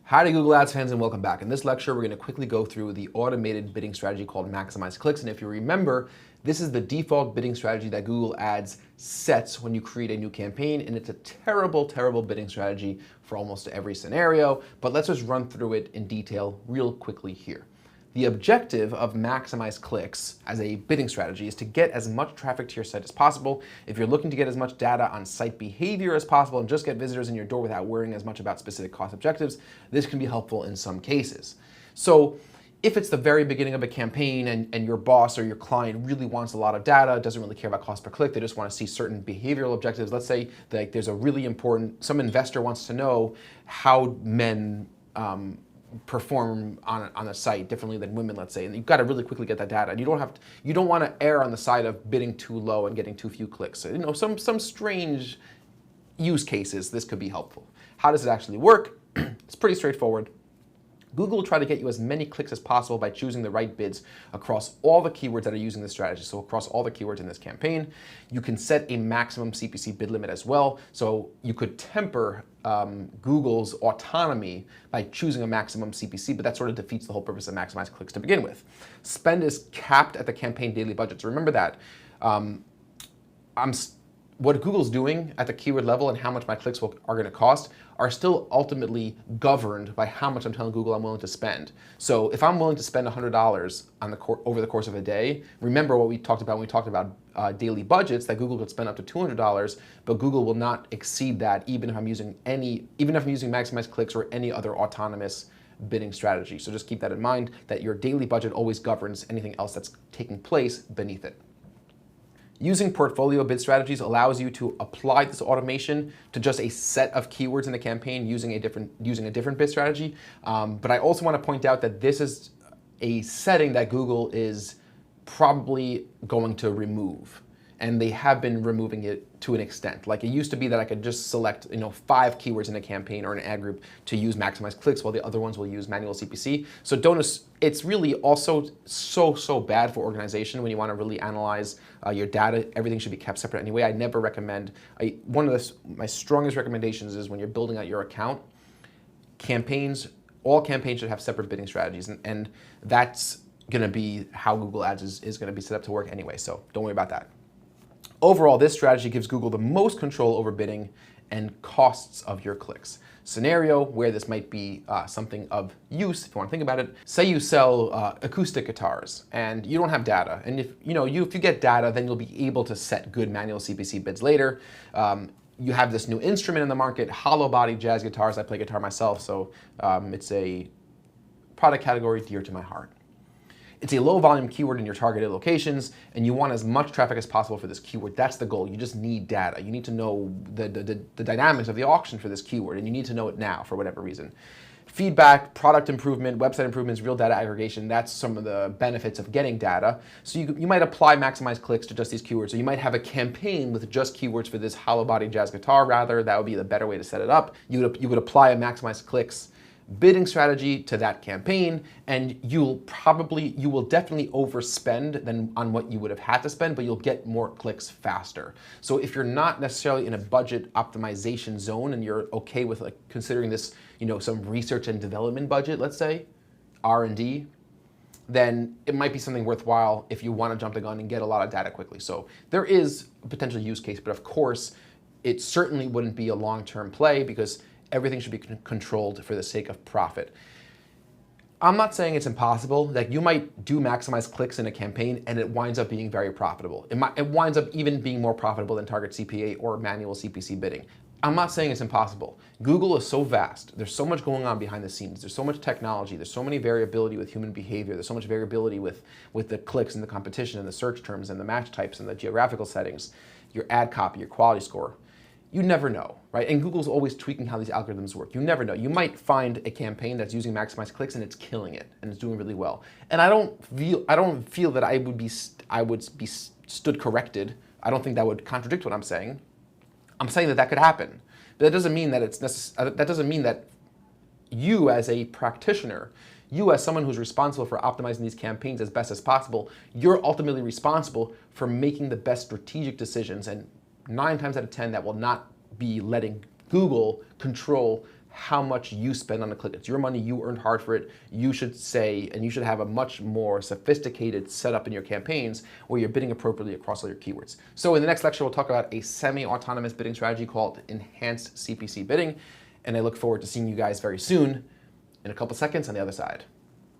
Howdy Google Ads fans and welcome back. In this lecture, we're going to quickly go through the automated bidding strategy called Maximize Clicks. And if you remember, this is the default bidding strategy that Google Ads sets when you create a new campaign. And it's a terrible, terrible bidding strategy for almost every scenario. But let's just run through it in detail real quickly here. The objective of Maximize Clicks as a bidding strategy is to get as much traffic to your site as possible. If you're looking to get as much data on site behavior as possible and just get visitors in your door without worrying as much about specific cost objectives, this can be helpful in some cases. So if it's the very beginning of a campaign and your boss or your client really wants a lot of data, doesn't really care about cost per click, they just want to see certain behavioral objectives. Let's say that there's a really important, some investor wants to know how men perform on a site differently than women, let's say, and you've got to really quickly get that data. And you don't want to err on the side of bidding too low and getting too few clicks. So, some strange use cases, this could be helpful. How does it actually work? It's pretty straightforward. Google will try to get you as many clicks as possible by choosing the right bids across all the keywords that are using this strategy. So across all the keywords in this campaign, you can set a maximum CPC bid limit as well. So you could temper Google's autonomy by choosing a maximum CPC, but that sort of defeats the whole purpose of Maximize Clicks to begin with. Spend is capped at the campaign daily budget. So remember that. What Google's doing at the keyword level and how much my clicks are going to cost are still ultimately governed by how much I'm telling Google I'm willing to spend. So if I'm willing to spend $100 over the course of a day, remember what we talked about when we talked about daily budgets, that Google could spend up to $200, but Google will not exceed that even if I'm using Maximize Clicks or any other autonomous bidding strategy. So just keep that in mind, that your daily budget always governs anything else that's taking place beneath it. Using portfolio bid strategies allows you to apply this automation to just a set of keywords in the campaign using a different bid strategy. But I also want to point out that this is a setting that Google is probably going to remove. And they have been removing it to an extent. Like it used to be that I could just select 5 keywords in a campaign or an ad group to use Maximize Clicks while the other ones will use manual CPC. So it's really also so bad for organization when you want to really analyze your data. Everything should be kept separate anyway. I never recommend, one of my strongest recommendations is when you're building out your account, all campaigns should have separate bidding strategies. And that's going to be how Google Ads is going to be set up to work anyway. So don't worry about that. Overall, this strategy gives Google the most control over bidding and costs of your clicks. Scenario where this might be something of use, if you want to think about it. Say you sell acoustic guitars and you don't have data. And if you get data, then you'll be able to set good manual CPC bids later. You have this new instrument in the market, hollow body jazz guitars. I play guitar myself, so it's a product category dear to my heart. It's a low volume keyword in your targeted locations, and you want as much traffic as possible for this keyword. That's the goal. You just need data. You need to know the dynamics of the auction for this keyword, and you need to know it now for whatever reason. Feedback, product improvement, website improvements, real data aggregation, that's some of the benefits of getting data. So you might apply Maximize Clicks to just these keywords. So you might have a campaign with just keywords for this hollow body jazz guitar rather. That would be the better way to set it up. You would apply a Maximize Clicks bidding strategy to that campaign, and you will definitely overspend than on what you would have had to spend, but you'll get more clicks faster. So if you're not necessarily in a budget optimization zone and you're okay with considering this, some research and development budget, let's say, R&D, then it might be something worthwhile if you want to jump the gun and get a lot of data quickly. So there is a potential use case, but of course, it certainly wouldn't be a long-term play because everything should be controlled for the sake of profit. I'm not saying it's impossible. Like you might do Maximize Clicks in a campaign and it winds up being very profitable. It winds up even being more profitable than target CPA or manual CPC bidding. I'm not saying it's impossible. Google is so vast. There's so much going on behind the scenes. There's so much technology. There's so many variability with human behavior. There's so much variability with the clicks and the competition and the search terms and the match types and the geographical settings, your ad copy, your quality score. You never know, right? And Google's always tweaking how these algorithms work. You never know. You might find a campaign that's using Maximize Clicks and it's killing it and it's doing really well. And I don't feel that I would be stood corrected. I don't think that would contradict what I'm saying. I'm saying that could happen, but that doesn't mean that that doesn't mean that you as a practitioner, you as someone who's responsible for optimizing these campaigns as best as possible, you're ultimately responsible for making the best strategic decisions. And 9 times out of 10, that will not be letting Google control how much you spend on a click. It's your money, you earned hard for it. You should say, and you should have a much more sophisticated setup in your campaigns where you're bidding appropriately across all your keywords. So in the next lecture, we'll talk about a semi-autonomous bidding strategy called enhanced CPC bidding. And I look forward to seeing you guys very soon in a couple seconds on the other side.